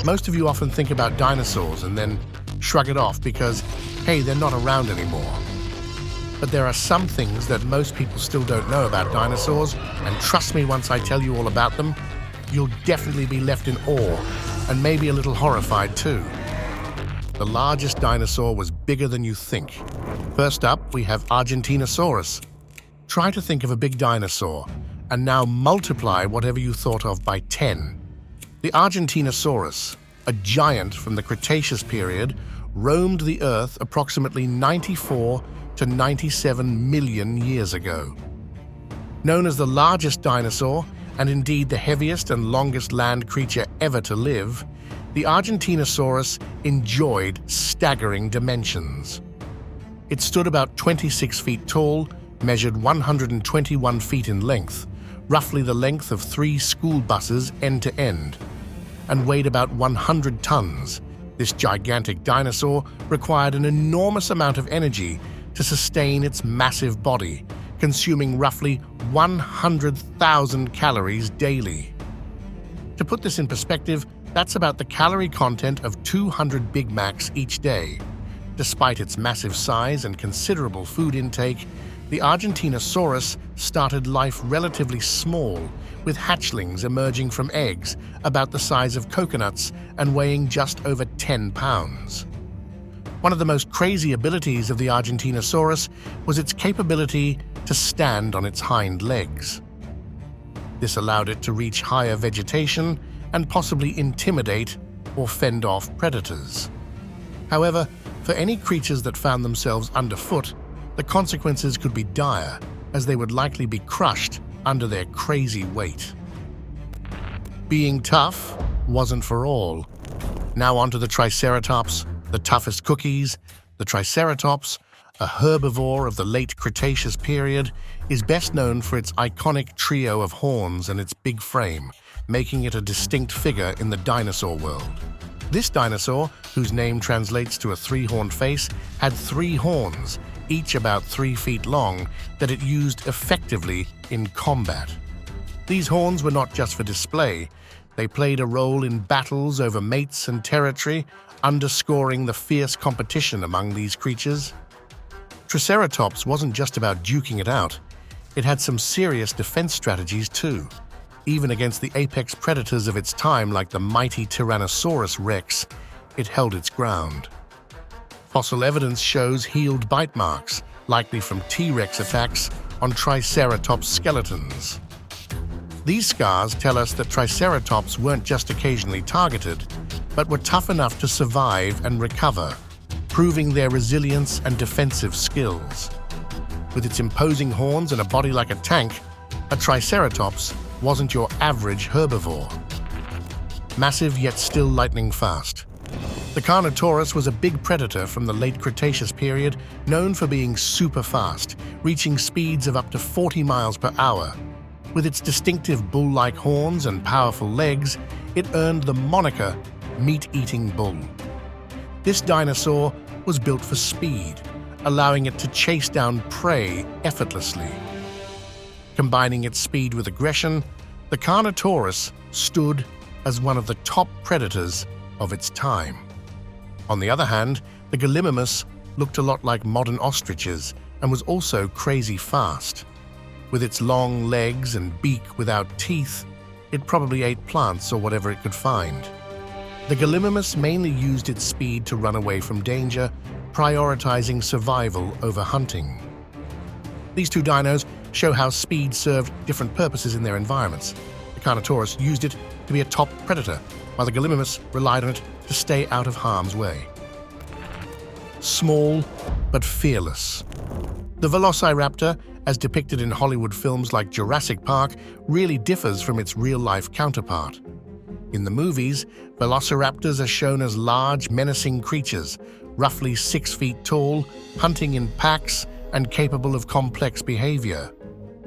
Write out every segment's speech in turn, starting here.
Most of you often think about dinosaurs and then shrug it off because, hey, they're not around anymore. But there are some things that most people still don't know about dinosaurs, and trust me, once I tell you all about them, you'll definitely be left in awe, and maybe a little horrified too. The largest dinosaur was bigger than you think. First up, we have Argentinosaurus. Try to think of a big dinosaur, and now multiply whatever you thought of by 10. The Argentinosaurus, a giant from the Cretaceous period, roamed the Earth approximately 94 to 97 million years ago. Known as the largest dinosaur, and indeed the heaviest and longest land creature ever to live, the Argentinosaurus enjoyed staggering dimensions. It stood about 26 feet tall, measured 121 feet in length, roughly the length of 3 school buses end to end, and weighed about 100 tons. This gigantic dinosaur required an enormous amount of energy to sustain its massive body, consuming roughly 100,000 calories daily. To put this in perspective, that's about the calorie content of 200 Big Macs each day. Despite its massive size and considerable food intake, the Argentinosaurus started life relatively small, with hatchlings emerging from eggs about the size of coconuts and weighing just over 10 pounds. One of the most crazy abilities of the Argentinosaurus was its capability to stand on its hind legs. This allowed it to reach higher vegetation and possibly intimidate or fend off predators. However, for any creatures that found themselves underfoot, the consequences could be dire, as they would likely be crushed under their crazy weight. Being tough wasn't for all. Now onto the Triceratops, the toughest cookies. The Triceratops, a herbivore of the late Cretaceous period, is best known for its iconic trio of horns and its big frame, making it a distinct figure in the dinosaur world. This dinosaur, whose name translates to a 3-horned face, had 3 horns, each about 3 feet long, that it used effectively in combat. These horns were not just for display. They played a role in battles over mates and territory, underscoring the fierce competition among these creatures. Triceratops wasn't just about duking it out. It had some serious defense strategies too. Even against the apex predators of its time like the mighty Tyrannosaurus Rex, it held its ground. Fossil evidence shows healed bite marks, likely from T-Rex attacks on Triceratops skeletons. These scars tell us that Triceratops weren't just occasionally targeted, but were tough enough to survive and recover, proving their resilience and defensive skills. With its imposing horns and a body like a tank, a Triceratops wasn't your average herbivore. Massive yet still lightning fast. The Carnotaurus was a big predator from the late Cretaceous period, known for being super fast, reaching speeds of up to 40 miles per hour. With its distinctive bull-like horns and powerful legs, it earned the moniker meat-eating bull. This dinosaur was built for speed, allowing it to chase down prey effortlessly. Combining its speed with aggression, the Carnotaurus stood as one of the top predators of its time. On the other hand, the Gallimimus looked a lot like modern ostriches and was also crazy fast. With its long legs and beak without teeth, it probably ate plants or whatever it could find. The Gallimimus mainly used its speed to run away from danger, prioritizing survival over hunting. These two dinos show how speed served different purposes in their environments. The Carnotaurus used it to be a top predator, while the Gallimimus relied on it to stay out of harm's way. Small but fearless. The Velociraptor, as depicted in Hollywood films like Jurassic Park, really differs from its real-life counterpart. In the movies, velociraptors are shown as large, menacing creatures, roughly 6 feet tall, hunting in packs, and capable of complex behavior.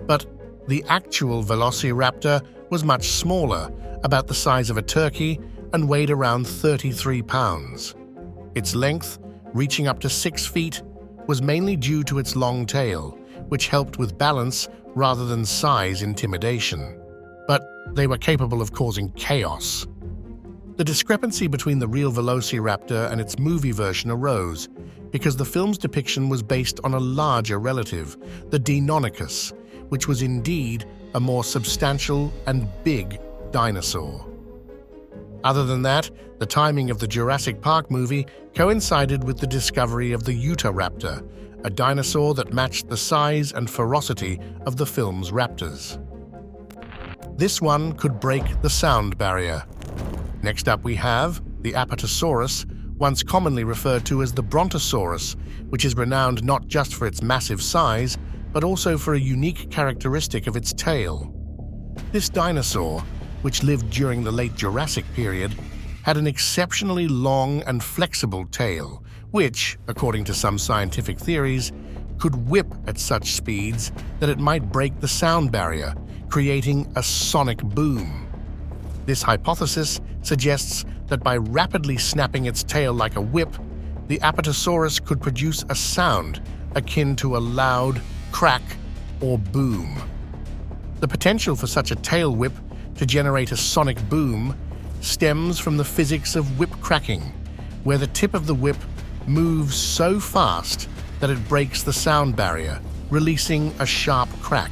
But the actual velociraptor was much smaller, about the size of a turkey, and weighed around 33 pounds. Its length, reaching up to 6 feet, was mainly due to its long tail, which helped with balance rather than size intimidation. But they were capable of causing chaos. The discrepancy between the real Velociraptor and its movie version arose because the film's depiction was based on a larger relative, the Deinonychus, which was indeed a more substantial and big dinosaur. Other than that, the timing of the Jurassic Park movie coincided with the discovery of the Utahraptor, a dinosaur that matched the size and ferocity of the film's raptors. This one could break the sound barrier. Next up we have the Apatosaurus, once commonly referred to as the Brontosaurus, which is renowned not just for its massive size, but also for a unique characteristic of its tail. This dinosaur, which lived during the late Jurassic period, had an exceptionally long and flexible tail, which, according to some scientific theories, could whip at such speeds that it might break the sound barrier, creating a sonic boom. This hypothesis suggests that by rapidly snapping its tail like a whip, the Apatosaurus could produce a sound akin to a loud crack or boom. The potential for such a tail whip to generate a sonic boom stems from the physics of whip cracking, where the tip of the whip moves so fast that it breaks the sound barrier, releasing a sharp crack.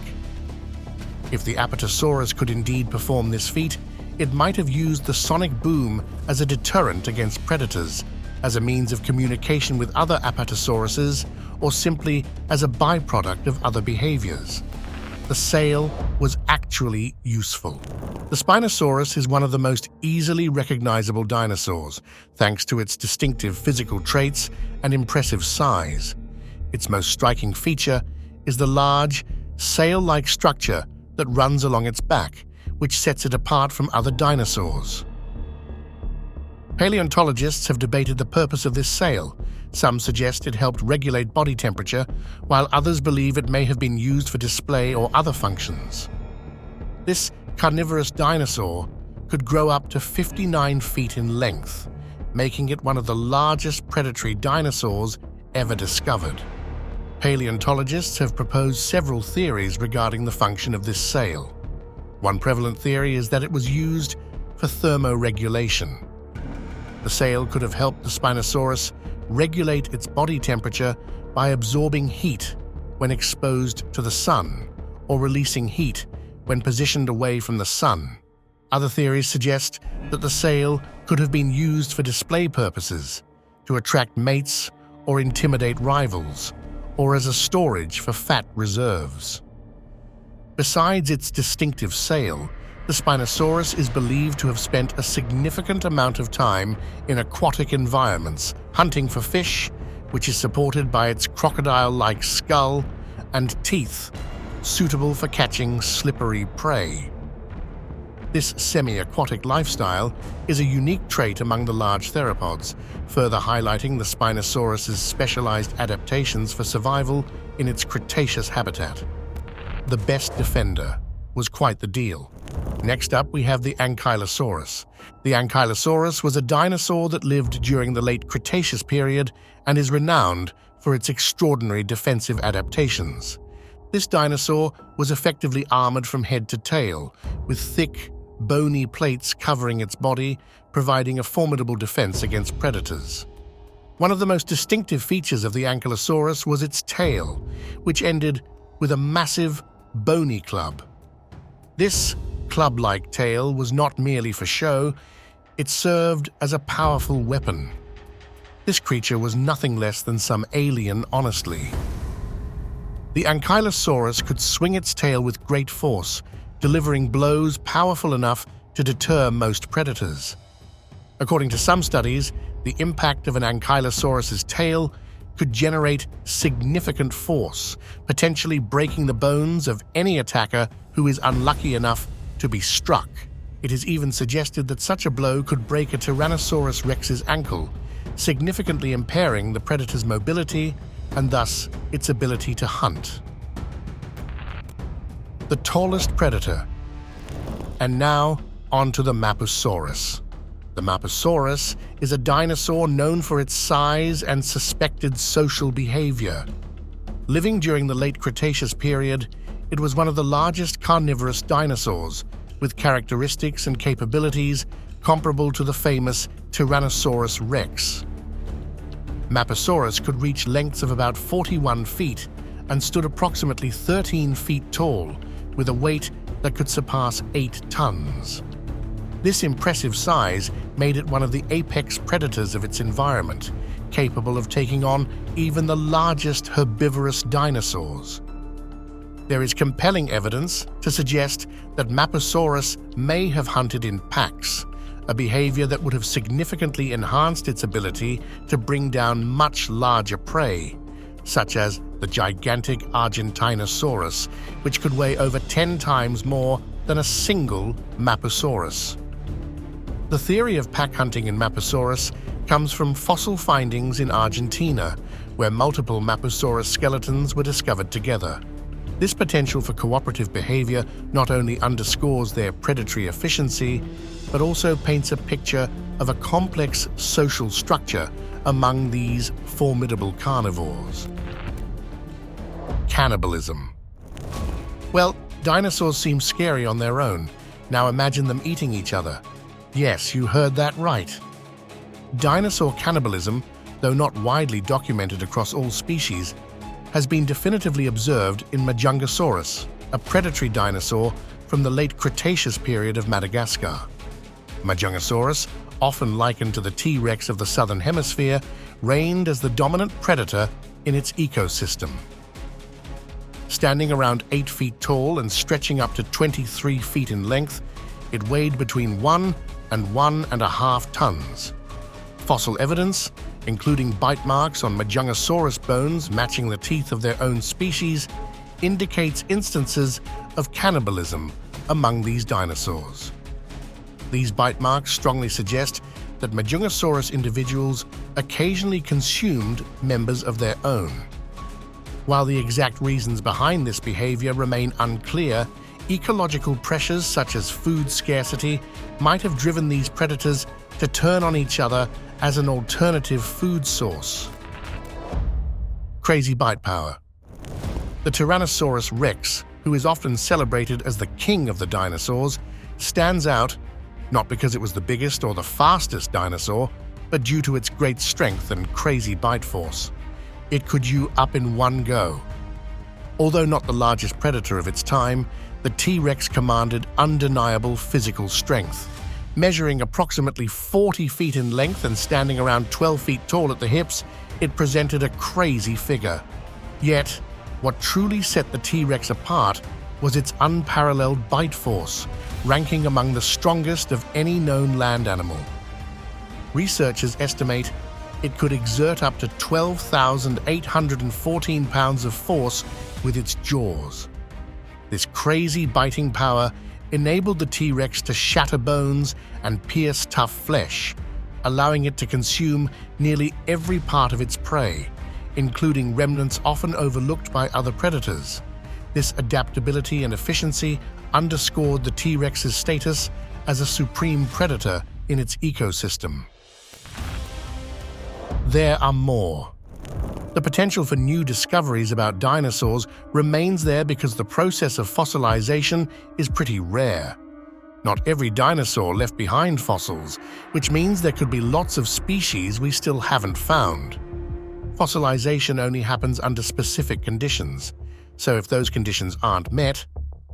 If the Apatosaurus could indeed perform this feat, it might have used the sonic boom as a deterrent against predators, as a means of communication with other Apatosauruses, or simply as a byproduct of other behaviors. The sail was actually useful. The Spinosaurus is one of the most easily recognizable dinosaurs, thanks to its distinctive physical traits and impressive size. Its most striking feature is the large, sail-like structure that runs along its back, which sets it apart from other dinosaurs. Paleontologists have debated the purpose of this sail. Some suggest it helped regulate body temperature, while others believe it may have been used for display or other functions. This carnivorous dinosaur could grow up to 59 feet in length, making it one of the largest predatory dinosaurs ever discovered. Paleontologists have proposed several theories regarding the function of this sail. One prevalent theory is that it was used for thermoregulation. The sail could have helped the Spinosaurus regulate its body temperature by absorbing heat when exposed to the sun, or releasing heat when positioned away from the sun. Other theories suggest that the sail could have been used for display purposes, to attract mates or intimidate rivals, or as a storage for fat reserves. Besides its distinctive sail, the Spinosaurus is believed to have spent a significant amount of time in aquatic environments, hunting for fish, which is supported by its crocodile-like skull and teeth, suitable for catching slippery prey. This semi-aquatic lifestyle is a unique trait among the large theropods, further highlighting the Spinosaurus's specialized adaptations for survival in its Cretaceous habitat. The best defender was quite the deal. Next up, we have the Ankylosaurus. The Ankylosaurus was a dinosaur that lived during the late Cretaceous period and is renowned for its extraordinary defensive adaptations. This dinosaur was effectively armored from head to tail, with thick, bony plates covering its body, providing a formidable defense against predators. One of the most distinctive features of the Ankylosaurus was its tail, which ended with a massive, bony club. This club-like tail was not merely for show, it served as a powerful weapon. This creature was nothing less than some alien, honestly. The Ankylosaurus could swing its tail with great force, delivering blows powerful enough to deter most predators. According to some studies, the impact of an Ankylosaurus's tail could generate significant force, potentially breaking the bones of any attacker who is unlucky enough to be struck. It is even suggested that such a blow could break a Tyrannosaurus rex's ankle, significantly impairing the predator's mobility and thus its ability to hunt. The tallest predator. And now, on to the Mapusaurus. The Mapusaurus is a dinosaur known for its size and suspected social behavior. Living during the late Cretaceous period, it was one of the largest carnivorous dinosaurs, with characteristics and capabilities comparable to the famous Tyrannosaurus rex. Mapusaurus could reach lengths of about 41 feet and stood approximately 13 feet tall, with a weight that could surpass 8 tons. This impressive size made it one of the apex predators of its environment, capable of taking on even the largest herbivorous dinosaurs. There is compelling evidence to suggest that Mapusaurus may have hunted in packs, a behavior that would have significantly enhanced its ability to bring down much larger prey, such as the gigantic Argentinosaurus, which could weigh over 10 times more than a single Mapusaurus. The theory of pack hunting in Mapusaurus comes from fossil findings in Argentina, where multiple Mapusaurus skeletons were discovered together. This potential for cooperative behavior not only underscores their predatory efficiency, but also paints a picture of a complex social structure among these formidable carnivores. Cannibalism. Well, dinosaurs seem scary on their own. Now imagine them eating each other. Yes, you heard that right. Dinosaur cannibalism, though not widely documented across all species, has been definitively observed in Mapusaurus, a predatory dinosaur from the late Cretaceous period of Madagascar. Mapusaurus, often likened to the T-Rex of the Southern Hemisphere, reigned as the dominant predator in its ecosystem. Standing around 8 feet tall and stretching up to 23 feet in length, it weighed between 1 and 1.5 tons. Fossil evidence, including bite marks on Mapusaurus bones matching the teeth of their own species, indicates instances of cannibalism among these dinosaurs. These bite marks strongly suggest that Mapusaurus individuals occasionally consumed members of their own. While the exact reasons behind this behavior remain unclear, ecological pressures such as food scarcity might have driven these predators to turn on each other as an alternative food source. Crazy bite power. The Tyrannosaurus rex, who is often celebrated as the king of the dinosaurs, stands out not because it was the biggest or the fastest dinosaur, but due to its great strength and crazy bite force. It could chew you up in one go. Although not the largest predator of its time, the T-Rex commanded undeniable physical strength. Measuring approximately 40 feet in length and standing around 12 feet tall at the hips, it presented a crazy figure. Yet, what truly set the T-Rex apart was its unparalleled bite force, ranking among the strongest of any known land animal. Researchers estimate it could exert up to 12,814 pounds of force with its jaws. This crazy biting power enabled the T-Rex to shatter bones and pierce tough flesh, allowing it to consume nearly every part of its prey, including remnants often overlooked by other predators. This adaptability and efficiency underscored the T-Rex's status as a supreme predator in its ecosystem. There are more. The potential for new discoveries about dinosaurs remains there because the process of fossilization is pretty rare. Not every dinosaur left behind fossils, which means there could be lots of species we still haven't found. Fossilization only happens under specific conditions, so if those conditions aren't met,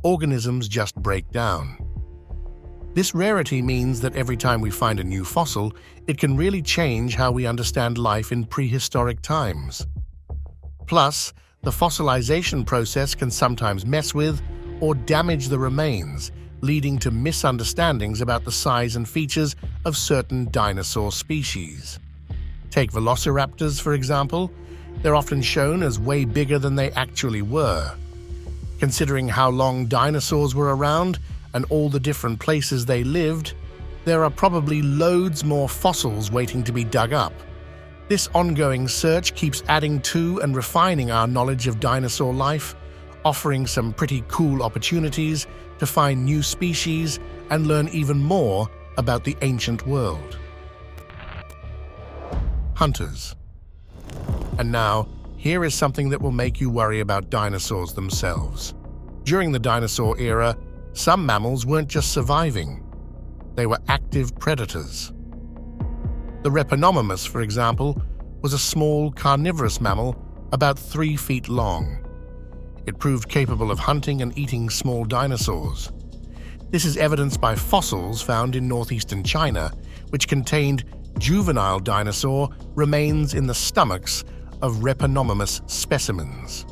organisms just break down. This rarity means that every time we find a new fossil, it can really change how we understand life in prehistoric times. Plus, the fossilization process can sometimes mess with or damage the remains, leading to misunderstandings about the size and features of certain dinosaur species. Take velociraptors, for example. They're often shown as way bigger than they actually were. Considering how long dinosaurs were around and all the different places they lived, there are probably loads more fossils waiting to be dug up. This ongoing search keeps adding to and refining our knowledge of dinosaur life, offering some pretty cool opportunities to find new species and learn even more about the ancient world. Hunters. And now, here is something that will make you worry about dinosaurs themselves. During the dinosaur era, some mammals weren't just surviving. They were active predators. The Responsibly, for example, was a small carnivorous mammal about 3 feet long. It proved capable of hunting and eating small dinosaurs. This is evidenced by fossils found in northeastern China, which contained juvenile dinosaur remains in the stomachs of Responsibly specimens.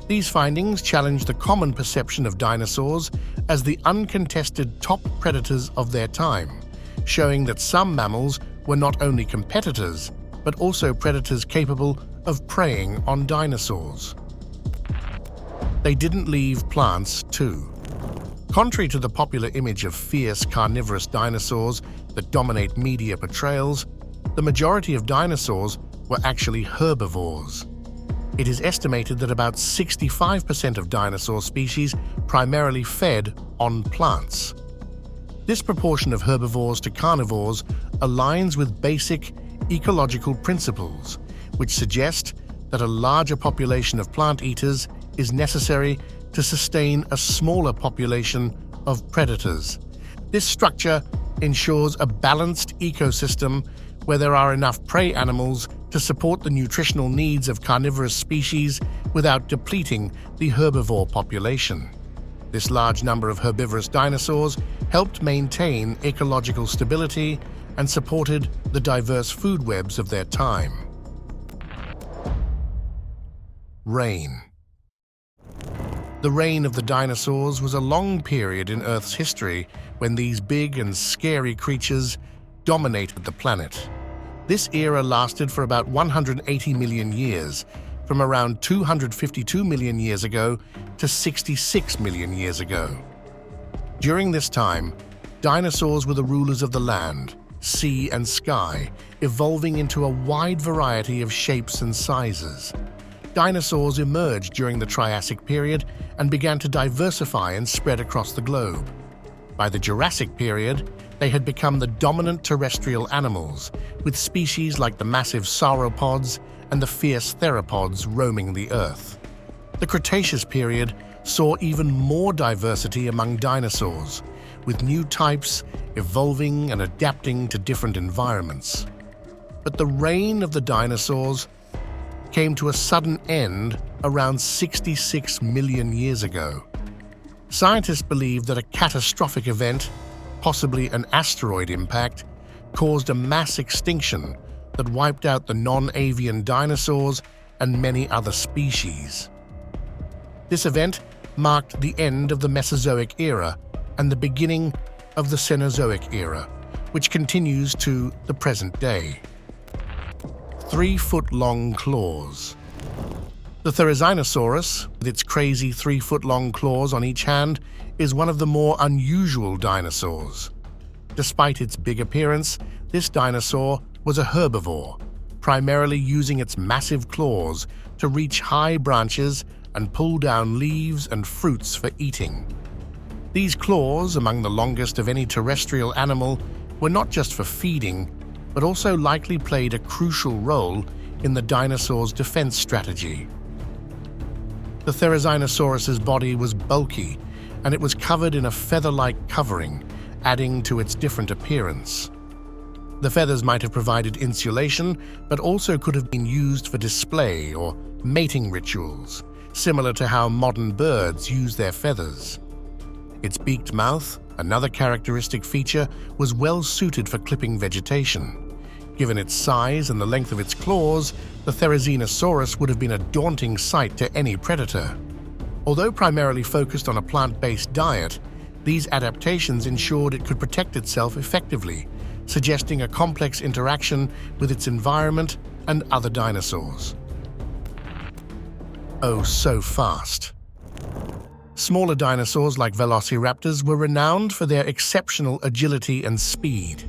These findings challenge the common perception of dinosaurs as the uncontested top predators of their time, showing that some mammals were not only competitors, but also predators capable of preying on dinosaurs. They didn't leave plants too. Contrary to the popular image of fierce carnivorous dinosaurs that dominate media portrayals, the majority of dinosaurs were actually herbivores. It is estimated that about 65% of dinosaur species primarily fed on plants. This proportion of herbivores to carnivores aligns with basic ecological principles, which suggest that a larger population of plant eaters is necessary to sustain a smaller population of predators. This structure ensures a balanced ecosystem where there are enough prey animals to support the nutritional needs of carnivorous species without depleting the herbivore population. This large number of herbivorous dinosaurs helped maintain ecological stability and supported the diverse food webs of their time. Reign. The reign of the dinosaurs was a long period in Earth's history when these big and scary creatures dominated the planet. This era lasted for about 180 million years, from around 252 million years ago to 66 million years ago. During this time, dinosaurs were the rulers of the land, sea, and sky, evolving into a wide variety of shapes and sizes. Dinosaurs emerged during the Triassic period and began to diversify and spread across the globe. By the Jurassic period, they had become the dominant terrestrial animals, with species like the massive sauropods and the fierce theropods roaming the Earth. The Cretaceous period saw even more diversity among dinosaurs, with new types evolving and adapting to different environments. But the reign of the dinosaurs came to a sudden end around 66 million years ago. Scientists believe that a catastrophic event, possibly an asteroid impact, caused a mass extinction that wiped out the non-avian dinosaurs and many other species. This event marked the end of the Mesozoic era and the beginning of the Cenozoic era, which continues to the present day. 3-foot-long claws. The Therizinosaurus, with its crazy 3-foot-long claws on each hand, is one of the more unusual dinosaurs. Despite its big appearance, this dinosaur was a herbivore, primarily using its massive claws to reach high branches and pull down leaves and fruits for eating. These claws, among the longest of any terrestrial animal, were not just for feeding, but also likely played a crucial role in the dinosaur's defense strategy. The Therizinosaurus's body was bulky, and it was covered in a feather-like covering, adding to its different appearance. The feathers might have provided insulation, but also could have been used for display or mating rituals, similar to how modern birds use their feathers. Its beaked mouth, another characteristic feature, was well suited for clipping vegetation. Given its size and the length of its claws, the Therizinosaurus would have been a daunting sight to any predator. Although primarily focused on a plant-based diet, these adaptations ensured it could protect itself effectively, suggesting a complex interaction with its environment and other dinosaurs. Oh, so fast. Smaller dinosaurs like velociraptors were renowned for their exceptional agility and speed.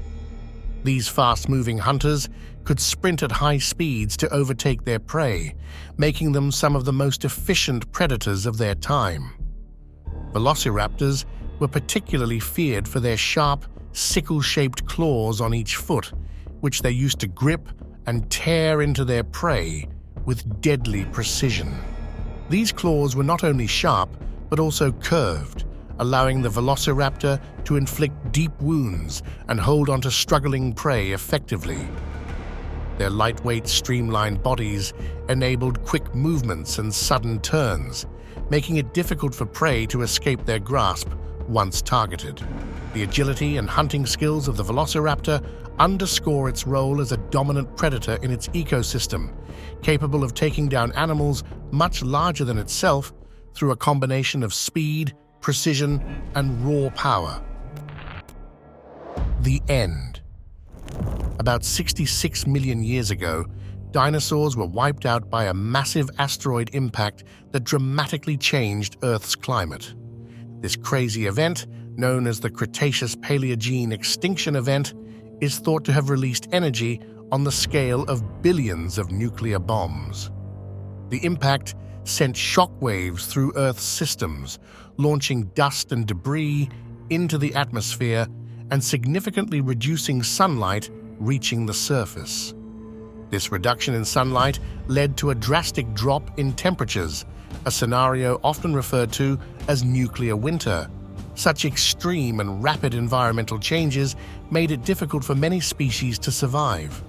These fast-moving hunters could sprint at high speeds to overtake their prey, making them some of the most efficient predators of their time. Velociraptors were particularly feared for their sharp, sickle-shaped claws on each foot, which they used to grip and tear into their prey with deadly precision. These claws were not only sharp, but also curved, allowing the velociraptor to inflict deep wounds and hold onto struggling prey effectively. Their lightweight, streamlined bodies enabled quick movements and sudden turns, making it difficult for prey to escape their grasp once targeted. The agility and hunting skills of the velociraptor underscore its role as a dominant predator in its ecosystem, capable of taking down animals much larger than itself through a combination of speed, precision, and raw power. The end. About 66 million years ago, dinosaurs were wiped out by a massive asteroid impact that dramatically changed Earth's climate. This crazy event, known as the Cretaceous-Paleogene Extinction event, is thought to have released energy on the scale of billions of nuclear bombs. The impact sent shockwaves through Earth's systems, launching dust and debris into the atmosphere and significantly reducing sunlight reaching the surface. This reduction in sunlight led to a drastic drop in temperatures, a scenario often referred to as nuclear winter. Such extreme and rapid environmental changes made it difficult for many species to survive.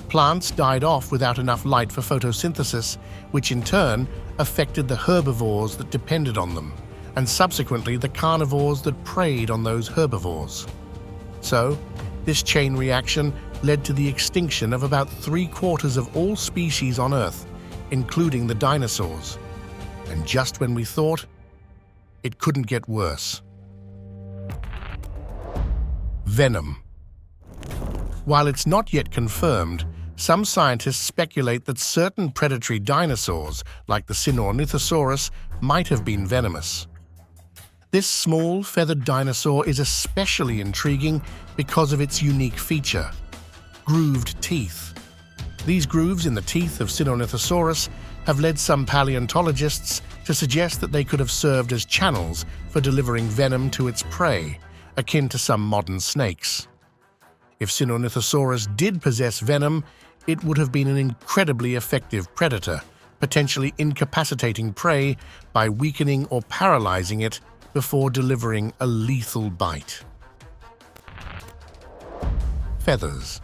Plants died off without enough light for photosynthesis, which in turn affected the herbivores that depended on them, and subsequently the carnivores that preyed on those herbivores. So, this chain reaction led to the extinction of about 3/4 of all species on Earth, including the dinosaurs. And just when we thought it couldn't get worse. Venom. While it's not yet confirmed, some scientists speculate that certain predatory dinosaurs, like the Sinornithosaurus, might have been venomous. This small, feathered dinosaur is especially intriguing because of its unique feature: grooved teeth. These grooves in the teeth of Sinornithosaurus have led some paleontologists to suggest that they could have served as channels for delivering venom to its prey, akin to some modern snakes. If Sinornithosaurus did possess venom, it would have been an incredibly effective predator, potentially incapacitating prey by weakening or paralyzing it before delivering a lethal bite. Feathers.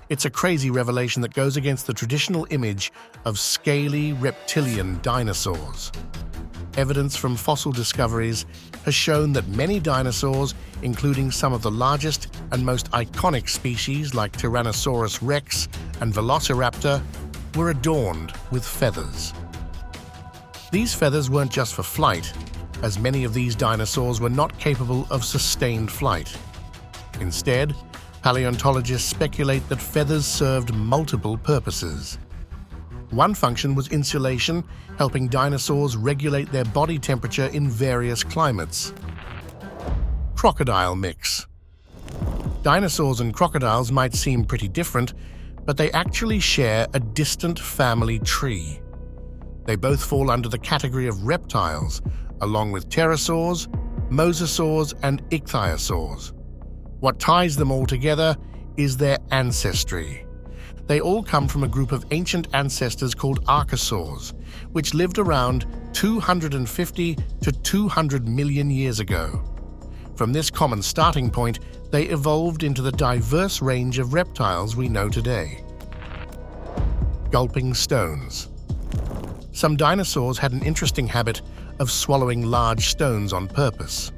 It's a crazy revelation that goes against the traditional image of scaly reptilian dinosaurs. Evidence from fossil discoveries has shown that many dinosaurs, including some of the largest and most iconic species like Tyrannosaurus rex and Velociraptor, were adorned with feathers. These feathers weren't just for flight, as many of these dinosaurs were not capable of sustained flight. Instead, paleontologists speculate that feathers served multiple purposes. One function was insulation, helping dinosaurs regulate their body temperature in various climates. Crocodile mix. Dinosaurs and crocodiles might seem pretty different, but they actually share a distant family tree. They both fall under the category of reptiles, along with pterosaurs, mosasaurs, and ichthyosaurs. What ties them all together is their ancestry. They all come from a group of ancient ancestors called archosaurs, which lived around 250 to 200 million years ago. From this common starting point, they evolved into the diverse range of reptiles we know today. Gulping stones. Some dinosaurs had an interesting habit of swallowing large stones on purpose.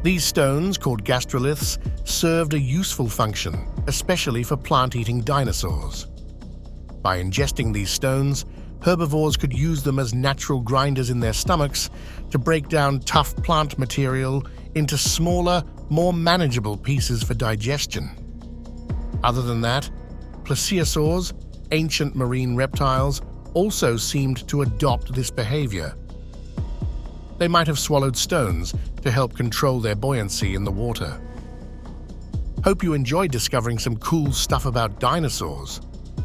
These stones, called gastroliths, served a useful function, especially for plant-eating dinosaurs. By ingesting these stones, herbivores could use them as natural grinders in their stomachs to break down tough plant material into smaller, more manageable pieces for digestion. Other than that, plesiosaurs, ancient marine reptiles, also seemed to adopt this behavior. They might have swallowed stones to help control their buoyancy in the water. Hope you enjoyed discovering some cool stuff about dinosaurs.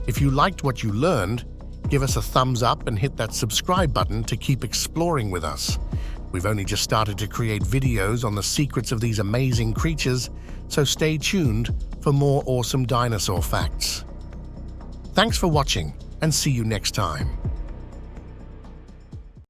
If you liked what you learned, give us a thumbs up and hit that subscribe button to keep exploring with us. We've only just started to create videos on the secrets of these amazing creatures, so stay tuned for more awesome dinosaur facts. Thanks for watching, and see you next time.